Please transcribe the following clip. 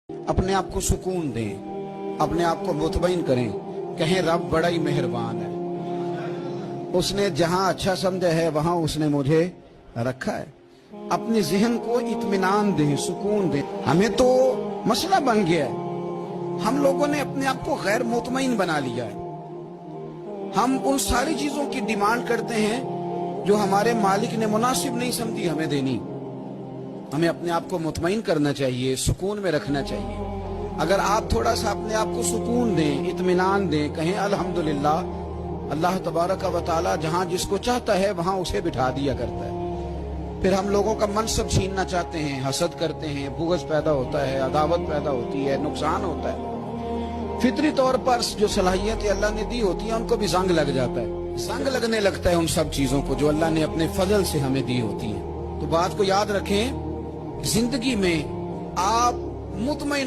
अपने आप को सुकून दें, अपने आप को मुतमईन करें, कहें रब बड़ा ही मेहरबान है, उसने जहां अच्छा समझा है वहां उसने मुझे रखा है। अपने ज़हन को इत्मीनान दें, सुकून दें। हमें तो मसला बन गया है, हम लोगों ने अपने आप को गैर मुतमईन बना लिया है। हम उन सारी चीजों की डिमांड करते हैं जो हमारे मालिक ने मुनासिब नहीं समझी हमें देनी। हमें अपने आप को मुतमईन करना चाहिए, सुकून में रखना चाहिए। अगर आप थोड़ा सा अपने आप को सुकून दें, इत्मीनान दें, कहें अल्हम्दुलिल्लाह, अल्लाह तबारक व तआला जहां जिसको चाहता है वहां उसे बिठा दिया करता है। फिर हम लोगों का मनसब छीनना चाहते हैं, हसद करते हैं, बुग़्ज़ पैदा होता है, अदावत पैदा होती है, नुकसान होता है। फितरी तौर पर जो सलाहियतें अल्लाह ने दी होती हैं उनको भी जंग लग जाता है, जंग लगने लगता है उन सब चीजों को जो अल्लाह ने अपने फजल से हमें दी होती हैं। तो बात को याद रखें, जिंदगी में आप मुतमईन